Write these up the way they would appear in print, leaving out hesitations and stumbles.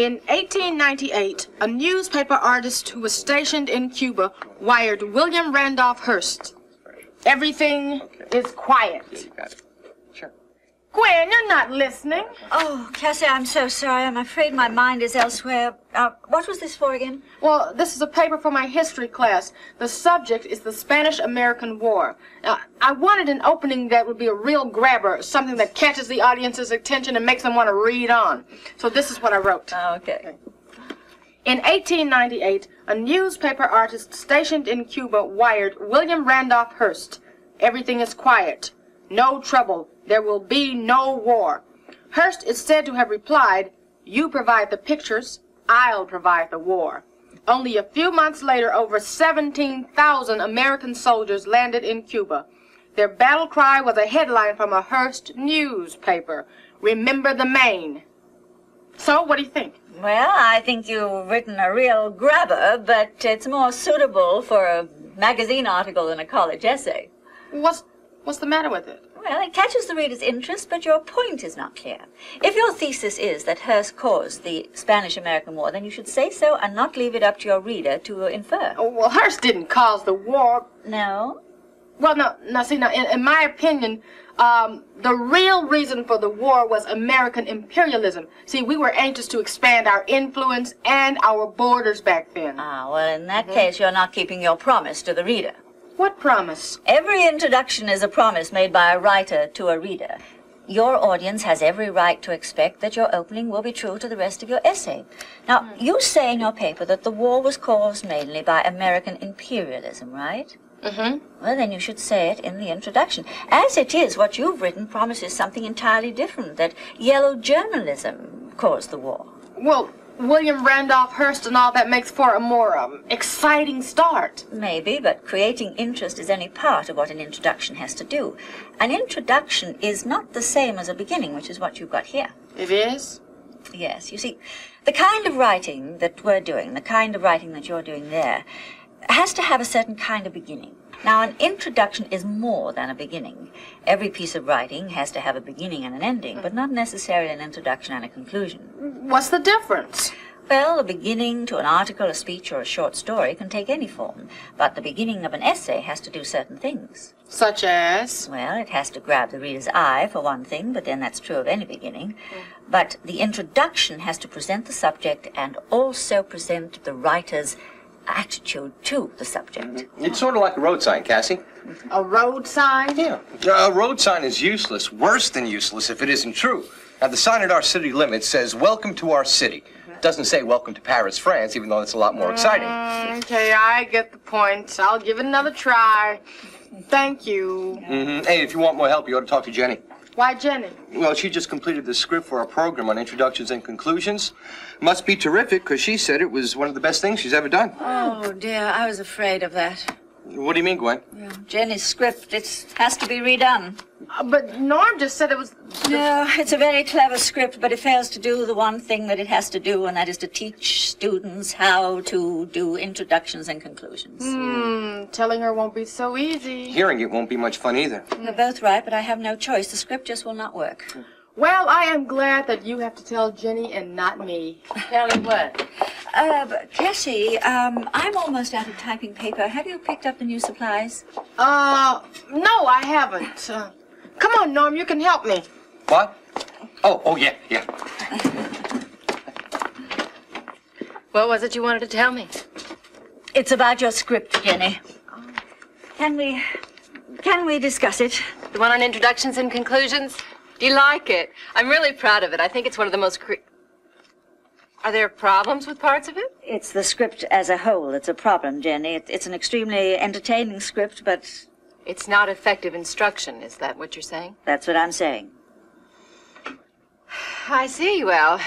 In 1898, a newspaper artist who was stationed in Cuba wired William Randolph Hearst. Everything is quiet. You got it. Sure. Gwen, you're not listening. Oh, Cassie, I'm so sorry. I'm afraid my mind is elsewhere. What was this for again? Well, this is a paper for my history class. The subject is the Spanish-American War. I wanted an opening that would be a real grabber, something that catches the audience's attention and makes them want to read on. So this is what I wrote. Okay. In 1898, a newspaper artist stationed in Cuba wired William Randolph Hearst. Everything is quiet. No trouble. There will be no war. Hearst is said to have replied, "You provide the pictures, I'll provide the war." Only a few months later, over 17,000 American soldiers landed in Cuba. Their battle cry was a headline from a Hearst newspaper. "Remember the Maine." So, what do you think? Well, I think you've written a real grabber, but it's more suitable for a magazine article than a college essay. What's the matter with it? Well, it catches the reader's interest, but your point is not clear. If your thesis is that Hearst caused the Spanish-American War, then you should say so and not leave it up to your reader to infer. Oh, well, Hearst didn't cause the war. No? Well, in my opinion, the real reason for the war was American imperialism. See, we were anxious to expand our influence and our borders back then. Ah, well, in that case, you're not keeping your promise to the reader. What promise? Every introduction is a promise made by a writer to a reader. Your audience has every right to expect that your opening will be true to the rest of your essay. Now, you say in your paper that the war was caused mainly by American imperialism, right? Mm-hmm. Well, then you should say it in the introduction. As it is, what you've written promises something entirely different, that yellow journalism caused the war. Well, William Randolph Hearst and all that makes for a more exciting start. Maybe, but creating interest is only part of what an introduction has to do. An introduction is not the same as a beginning, which is what you've got here. It is? Yes, you see, the kind of writing that we're doing, the kind of writing that you're doing there, has to have a certain kind of beginning. Now, an introduction is more than a beginning. Every piece of writing has to have a beginning and an ending, but not necessarily an introduction and a conclusion. What's the difference? Well, a beginning to an article, a speech, or a short story can take any form, but the beginning of an essay has to do certain things. Such as? Well, it has to grab the reader's eye, for one thing, but then that's true of any beginning. But the introduction has to present the subject and also present the writer's attitude to the subject. It's sort of like a road sign, Cassie. A road sign? Yeah. A road sign is useless, worse than useless if it isn't true. Now, the sign at our city limits says, "Welcome to our city." It doesn't say, "Welcome to Paris, France," even though it's a lot more exciting. Okay, I get the point. I'll give it another try. Thank you. Hey, if you want more help, you ought to talk to Jenny. Why, Jenny? Well, she just completed the script for our program on introductions and conclusions. Must be terrific, because she said it was one of the best things she's ever done. Oh, dear, I was afraid of that. What do you mean, Gwen? Yeah, Jenny's script, it has to be redone. But Norm just said it was... No, it's a very clever script, but it fails to do the one thing that it has to do, and that is to teach students how to do introductions and conclusions. Telling her won't be so easy. Hearing it won't be much fun either. You're both right, but I have no choice. The script just will not work. Well, I am glad that you have to tell Jenny and not me. Tell her what? Cassie, I'm almost out of typing paper. Have you picked up the new supplies? No, I haven't. Come on, Norm, you can help me. What? Oh, yeah. What was it you wanted to tell me? It's about your script, Jenny. Can we discuss it? The one on introductions and conclusions? Do you like it? I'm really proud of it. I think it's one of the most Are there problems with parts of it? It's the script as a whole that's a problem, Jenny. It's an extremely entertaining script, but... It's not effective instruction, is that what you're saying? That's what I'm saying. I see, well,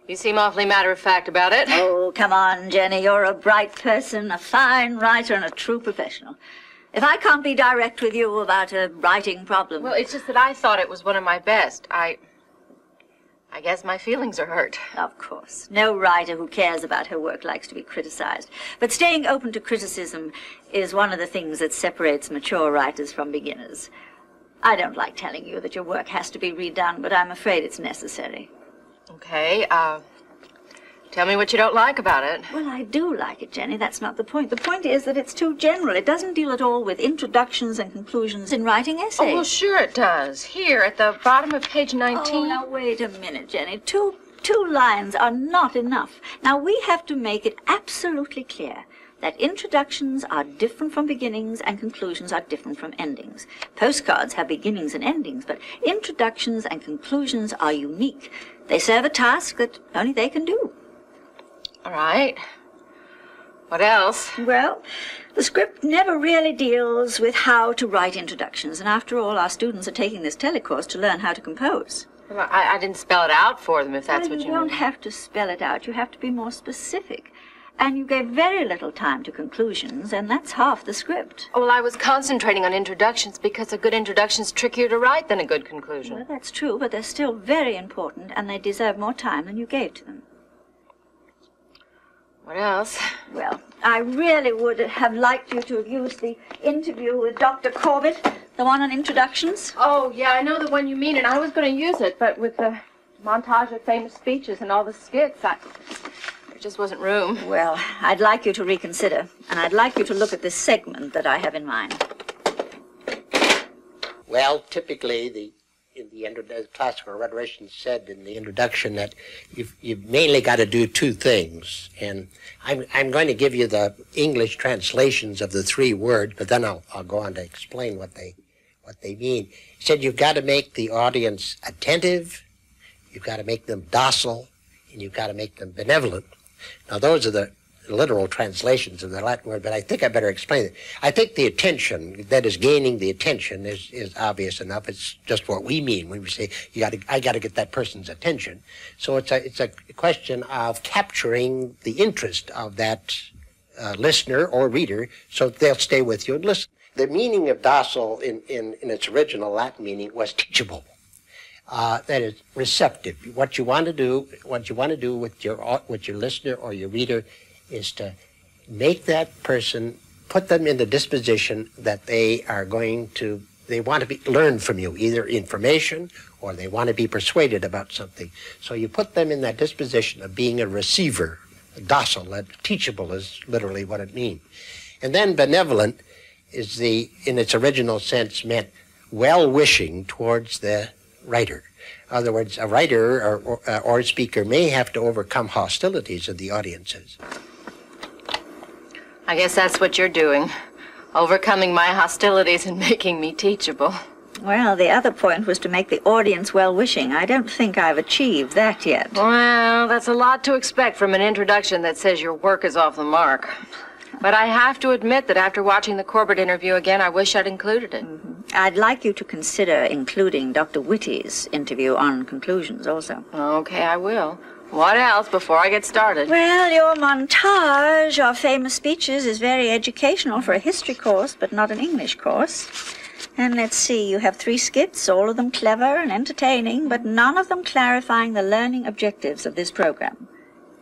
you seem awfully matter-of-fact about it. Oh, come on, Jenny. You're a bright person, a fine writer, and a true professional. If I can't be direct with you about a writing problem... Well, it's just that I thought it was one of my best. I guess my feelings are hurt. Of course. No writer who cares about her work likes to be criticized. But staying open to criticism is one of the things that separates mature writers from beginners. I don't like telling you that your work has to be redone, but I'm afraid it's necessary. Okay, Tell me what you don't like about it. Well, I do like it, Jenny. That's not the point. The point is that it's too general. It doesn't deal at all with introductions and conclusions in writing essays. Oh, well, sure it does. Here, at the bottom of page 19. Oh, now wait a minute, Jenny. Two lines are not enough. Now, we have to make it absolutely clear that introductions are different from beginnings and conclusions are different from endings. Postcards have beginnings and endings, but introductions and conclusions are unique. They serve a task that only they can do. All right. What else? Well, the script never really deals with how to write introductions, and after all, our students are taking this telecourse to learn how to compose. Well, I didn't spell it out for them, if that's what you mean. You don't have to spell it out. You have to be more specific. And you gave very little time to conclusions, and that's half the script. Oh, well, I was concentrating on introductions because a good introduction's trickier to write than a good conclusion. Well, that's true, but they're still very important, and they deserve more time than you gave to them. What else? Well, I really would have liked you to have used the interview with Dr. Corbett, the one on introductions. Oh, yeah, I know the one you mean, and I was going to use it, but with the montage of famous speeches and all the skits, there just wasn't room. Well, I'd like you to reconsider, and I'd like you to look at this segment that I have in mind. Well, typically, the classical rhetorician said in the introduction that you've mainly got to do two things. And I'm going to give you the English translations of the three words, but then I'll go on to explain what they mean. He said you've got to make the audience attentive, you've got to make them docile, and you've got to make them benevolent. Now, those are the literal translations of the Latin word, but I think I better explain it. I think the attention, that is gaining the attention, is obvious enough. It's just what we mean when we say I got to get that person's attention. So it's a question of capturing the interest of that listener or reader, so they'll stay with you and listen. The meaning of docile in its original Latin meaning was teachable. That is receptive. What you want to do with your listener or your reader is to make that person, put them in the disposition that they want to learn from you, either information or they want to be persuaded about something. So you put them in that disposition of being a receiver, docile, teachable is literally what it means. And then benevolent is in its original sense meant well-wishing towards the writer. In other words, a writer or speaker may have to overcome hostilities of the audiences. I guess that's what you're doing. Overcoming my hostilities and making me teachable. Well, the other point was to make the audience well-wishing. I don't think I've achieved that yet. Well, that's a lot to expect from an introduction that says your work is off the mark. But I have to admit that after watching the Corbett interview again, I wish I'd included it. Mm-hmm. I'd like you to consider including Dr. Whitty's interview on conclusions also. Okay, I will. What else before I get started? Well, your montage of famous speeches is very educational for a history course, but not an English course. And let's see, you have 3 skits, all of them clever and entertaining, but none of them clarifying the learning objectives of this program.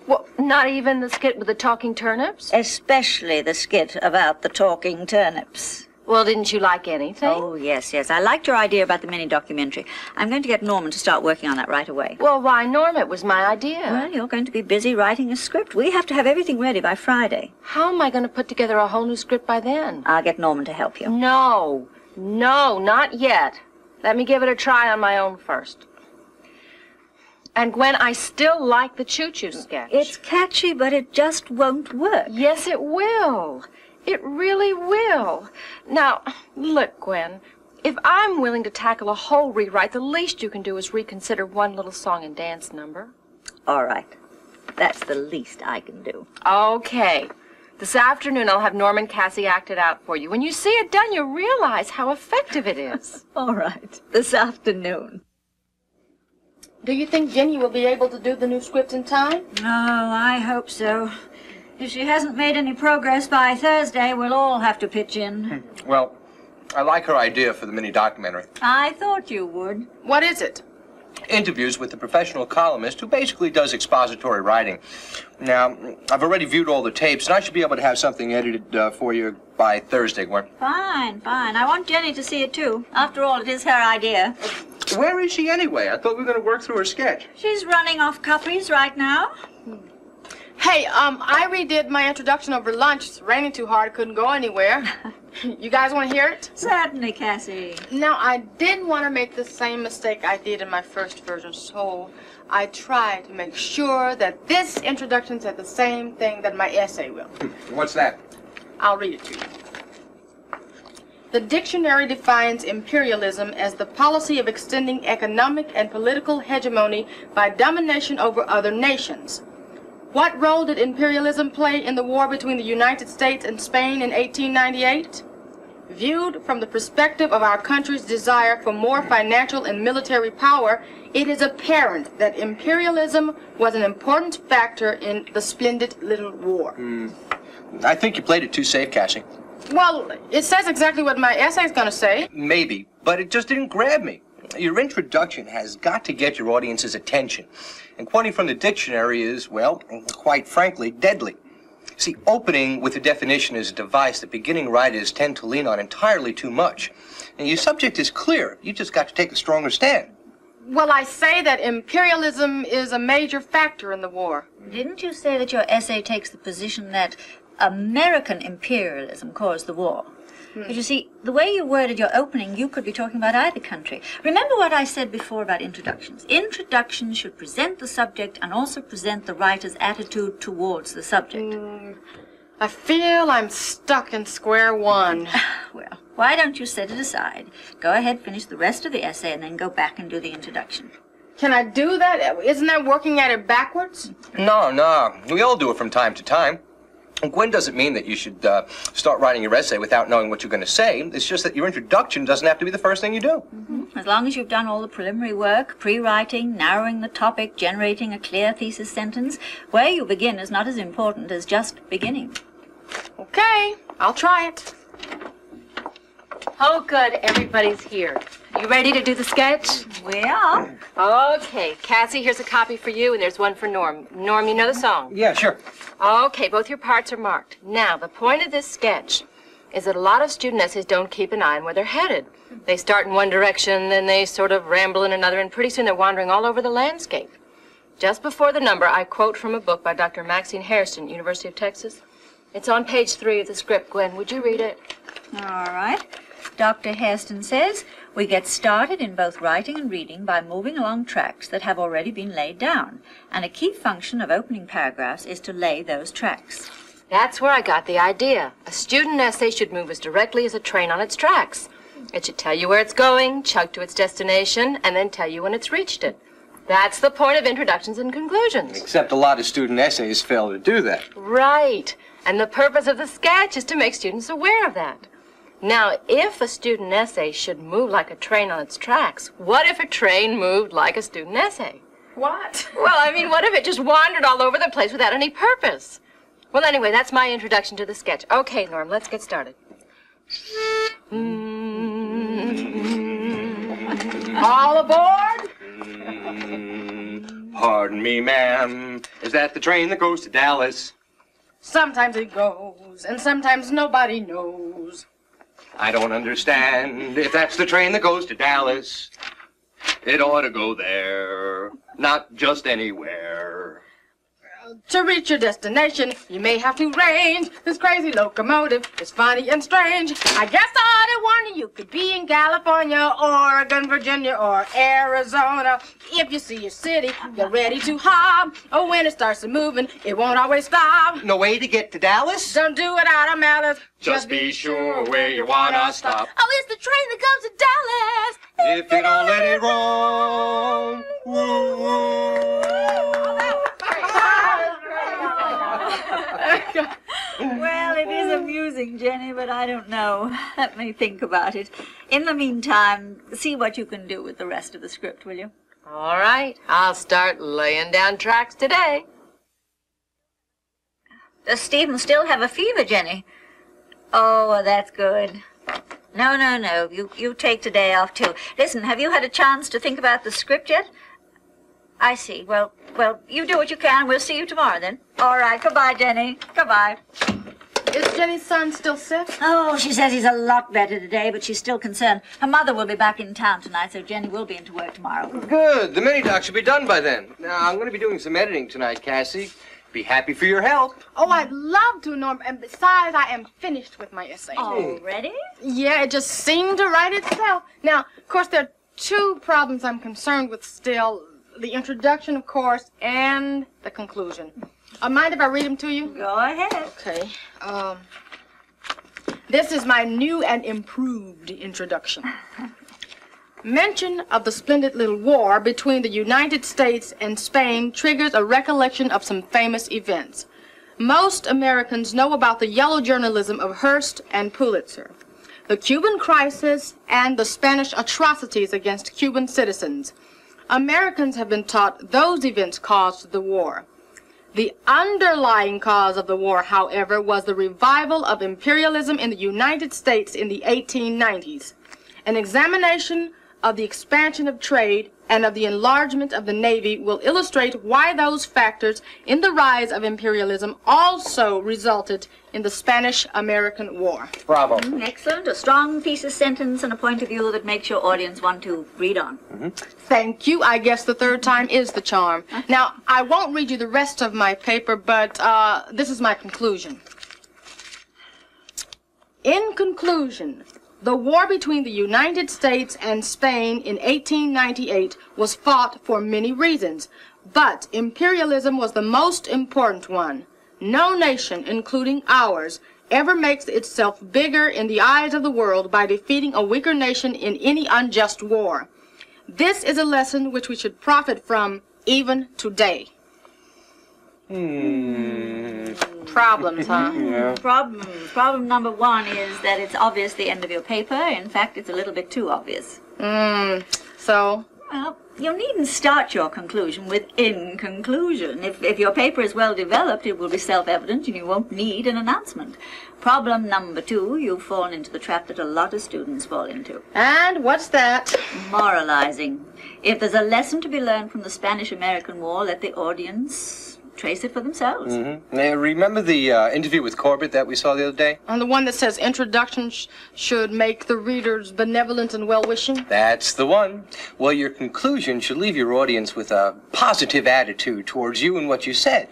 Well, not even the skit with the talking turnips? Especially the skit about the talking turnips. Well, didn't you like anything? Oh, yes. I liked your idea about the mini-documentary. I'm going to get Norman to start working on that right away. Well, why, Norm? It was my idea. Well, you're going to be busy writing a script. We have to have everything ready by Friday. How am I going to put together a whole new script by then? I'll get Norman to help you. No, not yet. Let me give it a try on my own first. And Gwen, I still like the choo-choo sketch. It's catchy, but it just won't work. Yes, it will. It really will. Now, look, Gwen, if I'm willing to tackle a whole rewrite, the least you can do is reconsider one little song and dance number. All right. That's the least I can do. Okay. This afternoon I'll have Norman Cassie act it out for you. When you see it done, you'll realize how effective it is. All right. This afternoon. Do you think Jenny will be able to do the new script in time? No, I hope so. If she hasn't made any progress by Thursday, we'll all have to pitch in. Well, I like her idea for the mini-documentary. I thought you would. What is it? Interviews with the professional columnist who basically does expository writing. Now, I've already viewed all the tapes, and I should be able to have something edited for you by Thursday, Gwen. Fine. I want Jenny to see it, too. After all, it is her idea. Where is she anyway? I thought we were going to work through her sketch. She's running off copies right now. Hey, I redid my introduction over lunch. It's raining too hard, I couldn't go anywhere. You guys want to hear it? Certainly, Cassie. Now, I didn't want to make the same mistake I did in my first version, so I tried to make sure that this introduction said the same thing that my essay will. What's that? I'll read it to you. The dictionary defines imperialism as the policy of extending economic and political hegemony by domination over other nations. What role did imperialism play in the war between the United States and Spain in 1898? Viewed from the perspective of our country's desire for more financial and military power, it is apparent that imperialism was an important factor in the splendid little war. I think you played it too safe, Cassie. Well, it says exactly what my essay's going to say. Maybe, but it just didn't grab me. Your introduction has got to get your audience's attention. And quoting from the dictionary is, well, quite frankly, deadly. See, opening with a definition is a device that beginning writers tend to lean on entirely too much. And your subject is clear. You just got to take a stronger stand. Well, I say that imperialism is a major factor in the war. Didn't you say that your essay takes the position that American imperialism caused the war? But you see, the way you worded your opening, you could be talking about either country. Remember what I said before about introductions. Introductions should present the subject and also present the writer's attitude towards the subject. I feel I'm stuck in square one. Well, why don't you set it aside? Go ahead, finish the rest of the essay, and then go back and do the introduction. Can I do that? Isn't that working at it backwards? No. We all do it from time to time. And Gwen doesn't mean that you should start writing your essay without knowing what you're going to say. It's just that your introduction doesn't have to be the first thing you do. As long as you've done all the preliminary work, pre-writing, narrowing the topic, generating a clear thesis sentence, where you begin is not as important as just beginning. Okay, I'll try it. Oh, good. Everybody's here. You ready to do the sketch? We are. Okay. Cassie, here's a copy for you, and there's one for Norm. Norm, you know the song? Yeah, sure. Okay, both your parts are marked. Now, the point of this sketch is that a lot of student essays don't keep an eye on where they're headed. They start in one direction, then they sort of ramble in another, and pretty soon they're wandering all over the landscape. Just before the number, I quote from a book by Dr. Maxine Hairston, University of Texas. It's on page 3 of the script. Gwen, would you read it? All right. Dr. Hairston says, we get started in both writing and reading by moving along tracks that have already been laid down, and a key function of opening paragraphs is to lay those tracks. That's where I got the idea. A student essay should move as directly as a train on its tracks. It should tell you where it's going, chug to its destination, and then tell you when it's reached it. That's the point of introductions and conclusions. Except a lot of student essays fail to do that. Right. And the purpose of the sketch is to make students aware of that. Now, if a student essay should move like a train on its tracks, what if a train moved like a student essay? What? Well, I mean, what if it just wandered all over the place without any purpose? Well, anyway, that's my introduction to the sketch. Okay, Norm, let's get started. All aboard? Pardon me, ma'am. Is that the train that goes to Dallas? Sometimes it goes, and sometimes nobody knows. I don't understand. If that's the train that goes to Dallas, it ought to go there, not just anywhere. To reach your destination, you may have to range. This crazy locomotive is funny and strange. I guess I ought to warn you, you could be in California, Oregon, Virginia, or Arizona. If you see your city, you're ready to hop. Oh, when it starts to moving, it won't always stop. No way to get to Dallas? Don't do it out of malice. Just be sure where you wanna stop. Oh, it's the train that comes to Dallas. If you don't let it roll. Woo, woo. Well, it is amusing, Jenny, but I don't know. Let me think about it. In the meantime, see what you can do with the rest of the script, will you? All right, I'll start laying down tracks today. Does Stephen still have a fever, Jenny? Oh, well, that's good. No. You take today off, too. Listen, have you had a chance to think about the script yet? I see. Well, you do what you can. We'll see you tomorrow, then. All right. Goodbye, Jenny. Goodbye. Is Jenny's son still sick? Oh, she says he's a lot better today, but she's still concerned. Her mother will be back in town tonight, so Jenny will be into work tomorrow. Good. The mini-doc should be done by then. Now, I'm going to be doing some editing tonight, Cassie. Be happy for your help. Oh, I'd love to, Norm. And besides, I am finished with my essay. Already? Yeah, it just seemed to write itself. Now, of course, there are two problems I'm concerned with still. The introduction, of course, and the conclusion. Mind if I read them to you? Go ahead. Okay. This is my new and improved introduction. Mention of the splendid little war between the United States and Spain triggers a recollection of some famous events. Most Americans know about the yellow journalism of Hearst and Pulitzer, the Cuban crisis, and the Spanish atrocities against Cuban citizens. Americans have been taught those events caused the war. The underlying cause of the war, however, was the revival of imperialism in the United States in the 1890s. An examination of the expansion of trade and of the enlargement of the Navy will illustrate why those factors in the rise of imperialism also resulted in the Spanish-American War. Bravo. Excellent. A strong thesis sentence and a point of view that makes your audience want to read on. Thank you. I guess the third time is the charm. Now, I won't read you the rest of my paper, but this is my conclusion. In conclusion, the war between the United States and Spain in 1898 was fought for many reasons, but imperialism was the most important one. No nation, including ours, ever makes itself bigger in the eyes of the world by defeating a weaker nation in any unjust war. This is a lesson which we should profit from even today. Problems, huh? Yeah. Problem number one is that it's obvious the end of your paper. In fact, it's a little bit too obvious. So? Well, you needn't start your conclusion with "in conclusion." If your paper is well developed, it will be self-evident and you won't need an announcement. Problem number two, you've fallen into the trap that a lot of students fall into. And what's that? Moralizing. If there's a lesson to be learned from the Spanish-American War, let the audience trace it for themselves. Now, remember the interview with Corbett that we saw the other day? On the one that says introduction should make the readers benevolent and well-wishing? That's the one. Well, your conclusion should leave your audience with a positive attitude towards you and what you said.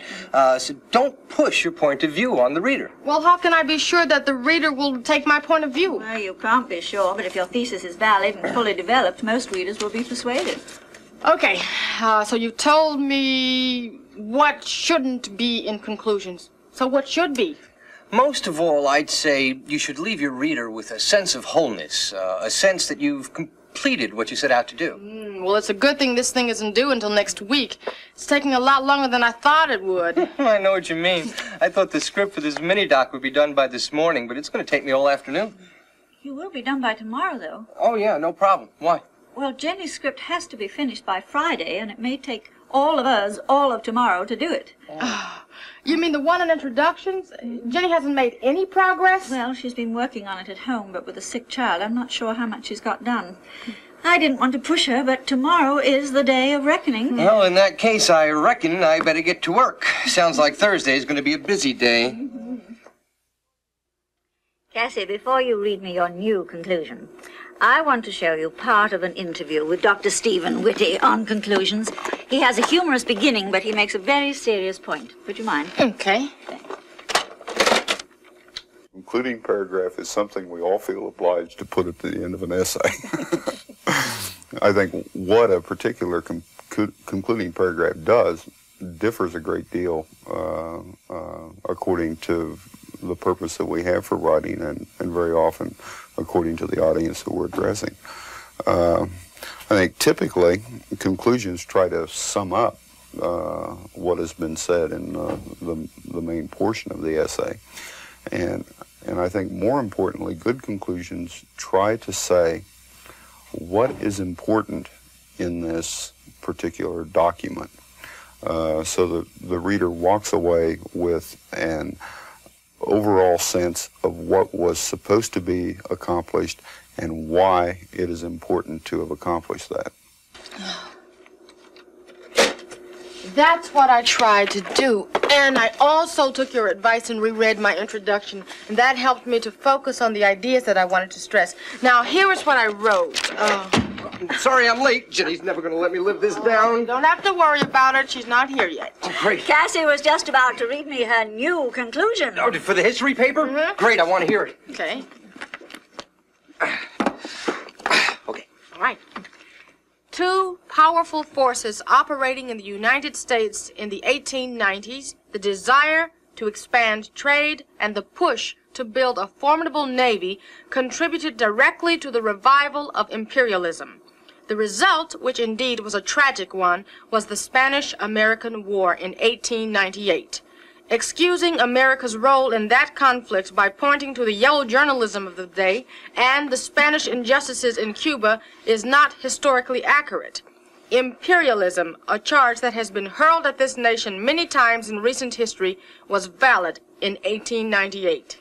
So don't push your point of view on the reader. Well, how can I be sure that the reader will take my point of view? Well, you can't be sure, but if your thesis is valid and fully developed, most readers will be persuaded. Okay, so you told me what shouldn't be in conclusions. So what should be? Most of all, I'd say you should leave your reader with a sense of wholeness, a sense that you've completed what you set out to do. Well, it's a good thing this thing isn't due until next week. It's taking a lot longer than I thought it would. I know what you mean. I thought the script for this mini-doc would be done by this morning, but it's going to take me all afternoon. You will be done by tomorrow, though. Oh, yeah, no problem. Why? Well, Jenny's script has to be finished by Friday, and it may take all of us all of tomorrow to do it. You mean the one on introductions? Jenny hasn't made any progress? Well, she's been working on it at home, but with a sick child, I'm not sure how much she's got done. I didn't want to push her, but tomorrow is the day of reckoning. Well, in that case, I reckon I better get to work. Sounds like Thursday is going to be a busy day. Cassie, before you read me your new conclusion, I want to show you part of an interview with Dr. Stephen Whitty on conclusions. He has a humorous beginning, but he makes a very serious point. Would you mind? Okay. Concluding paragraph is something we all feel obliged to put at the end of an essay. I think what a particular concluding paragraph does differs a great deal according to the purpose that we have for writing and very often according to the audience that we're addressing. I think typically conclusions try to sum up what has been said in the main portion of the essay. And I think more importantly, good conclusions try to say what is important in this particular document so that the reader walks away with an overall sense of what was supposed to be accomplished and why it is important to have accomplished that. That's what I tried to do. And I also took your advice and reread my introduction, and that helped me to focus on the ideas that I wanted to stress. Now, here is what I wrote. Sorry I'm late. Jenny's never going to let me live this down. Don't have to worry about it. She's not here yet. Great. Cassie was just about to read me her new conclusion. Oh, for the history paper? Mm-hmm. Great, I want to hear it. Okay. Okay. All right. Two powerful forces operating in the United States in the 1890s, the desire to expand trade and the push to build a formidable navy, contributed directly to the revival of imperialism. The result, which indeed was a tragic one, was the Spanish-American War in 1898. Excusing America's role in that conflict by pointing to the yellow journalism of the day and the Spanish injustices in Cuba is not historically accurate. Imperialism, a charge that has been hurled at this nation many times in recent history, was valid in 1898.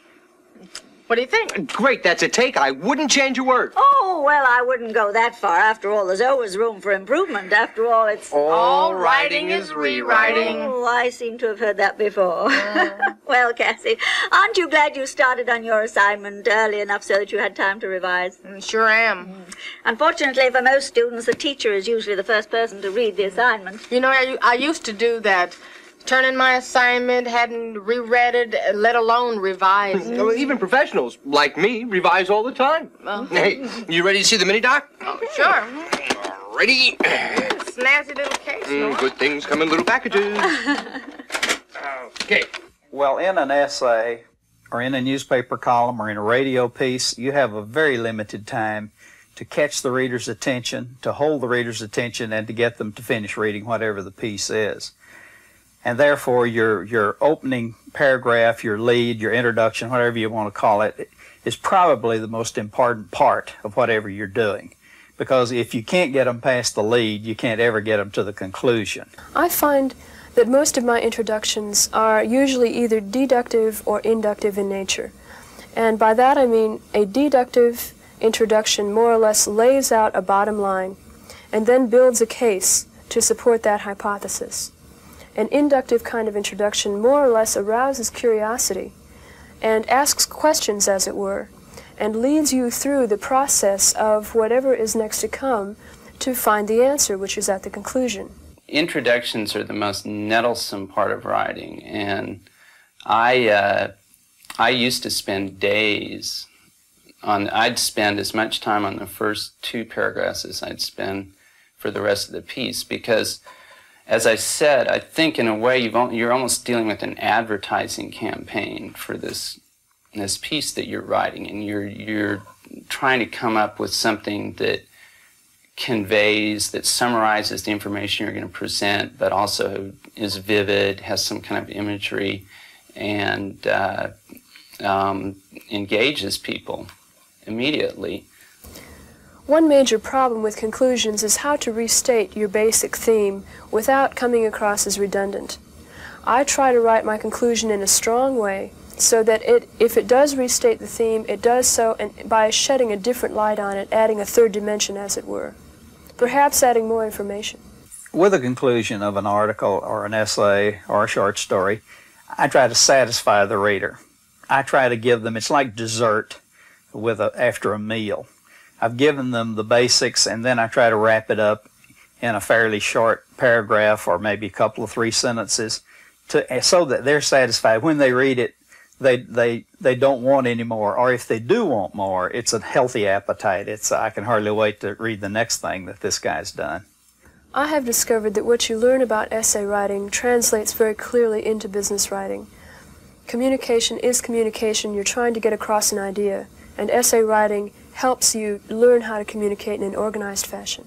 What do you think? Great, that's a take. I wouldn't change a word. Oh, well, I wouldn't go that far. After all, there's always room for improvement. After all, it's... All writing is rewriting. Oh, I seem to have heard that before. Well, Cassie, aren't you glad you started on your assignment early enough so that you had time to revise? Sure am. Unfortunately, for most students, the teacher is usually the first person to read the assignment. You know, I used to do that. Turn in my assignment, hadn't reread it, let alone revise. Well, even professionals, like me, revise all the time. Well. Hey, you ready to see the mini-doc? Oh, sure. Ready? Snazzy little case, no? Good things come in little packages. Okay. Well, in an essay, or in a newspaper column, or in a radio piece, you have a very limited time to catch the reader's attention, to hold the reader's attention, and to get them to finish reading whatever the piece is. And therefore, your opening paragraph, your lead, your introduction, whatever you want to call it, is probably the most important part of whatever you're doing. Because if you can't get them past the lead, you can't ever get them to the conclusion. I find that most of my introductions are usually either deductive or inductive in nature. And by that I mean a deductive introduction more or less lays out a bottom line and then builds a case to support that hypothesis. An inductive kind of introduction more or less arouses curiosity and asks questions, as it were, and leads you through the process of whatever is next to come to find the answer, which is at the conclusion. Introductions are the most nettlesome part of writing, and I used to spend days on, I'd spend as much time on the first two paragraphs as I'd spend for the rest of the piece, because as I said, I think in a way you're almost dealing with an advertising campaign for this piece that you're writing, and you're trying to come up with something that conveys, that summarizes the information you're going to present, but also is vivid, has some kind of imagery, and engages people immediately. One major problem with conclusions is how to restate your basic theme without coming across as redundant. I try to write my conclusion in a strong way so that if it does restate the theme, it does so by shedding a different light on it, adding a third dimension, as it were. Perhaps adding more information. With a conclusion of an article or an essay or a short story, I try to satisfy the reader. I try to give them, it's like dessert after a meal. I've given them the basics, and then I try to wrap it up in a fairly short paragraph or maybe a couple of 3 sentences so that they're satisfied. When they read it, they don't want any more, or if they do want more, it's a healthy appetite. I can hardly wait to read the next thing that this guy's done. I have discovered that what you learn about essay writing translates very clearly into business writing. Communication is communication. You're trying to get across an idea, and essay writing helps you learn how to communicate in an organized fashion.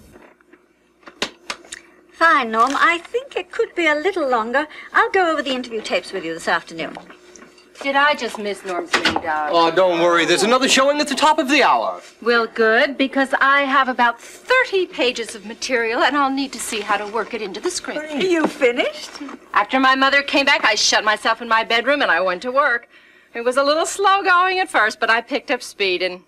Fine, Norm. I think it could be a little longer. I'll go over the interview tapes with you this afternoon. Did I just miss Norm's mini-dog? Oh, don't worry. There's another showing at the top of the hour. Well, good, because I have about 30 pages of material, and I'll need to see how to work it into the script. You finished? After my mother came back, I shut myself in my bedroom, and I went to work. It was a little slow going at first, but I picked up speed, and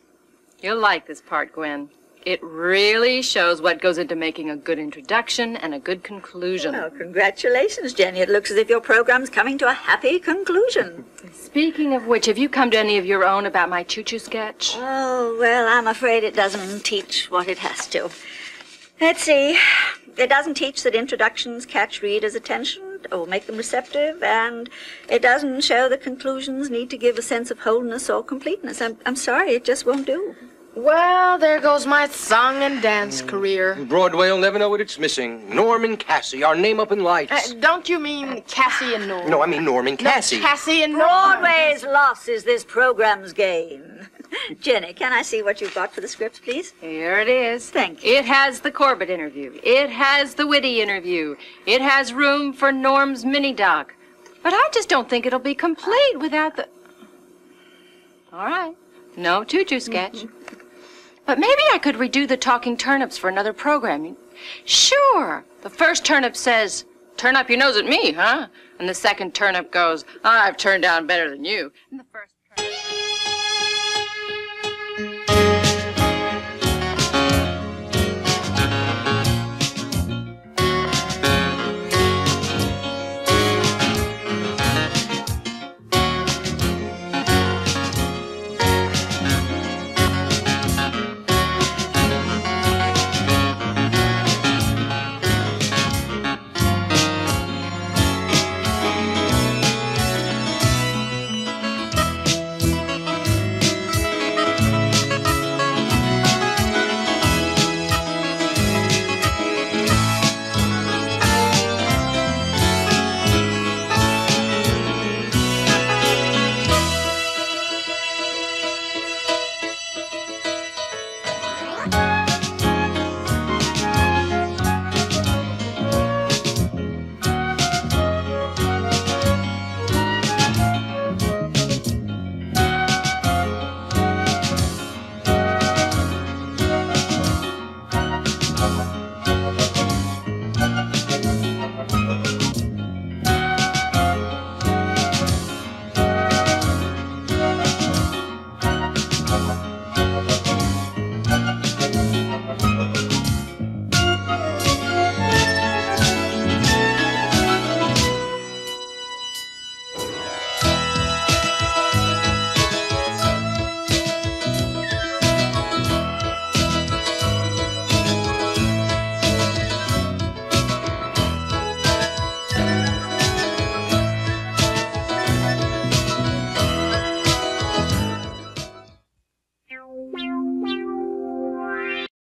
you'll like this part, Gwen. It really shows what goes into making a good introduction and a good conclusion. Well, congratulations, Jenny. It looks as if your program's coming to a happy conclusion. Speaking of which, have you come to any of your own about my choo-choo sketch? Oh, well, I'm afraid it doesn't teach what it has to. Let's see. It doesn't teach that introductions catch readers' attention or make them receptive, and it doesn't show that conclusions need to give a sense of wholeness or completeness. I'm sorry, it just won't do. Well, there goes my song and dance career. Broadway will never know what it's missing. Norm and Cassie, our name up in lights. Don't you mean Cassie and Norm? No, I mean Norm and Cassie. No, Cassie and Norm. Broadway's loss is this program's gain. Jenny, can I see what you've got for the scripts, please? Here it is. Thank you. It has the Corbett interview. It has the Whitty interview. It has room for Norm's mini-doc. But I just don't think it'll be complete without the... All right. No choo-choo sketch. But maybe I could redo the talking turnips for another program. Sure. The first turnip says, "Turn up your nose at me, huh?" And the second turnip goes, "I've turned down better than you." And the first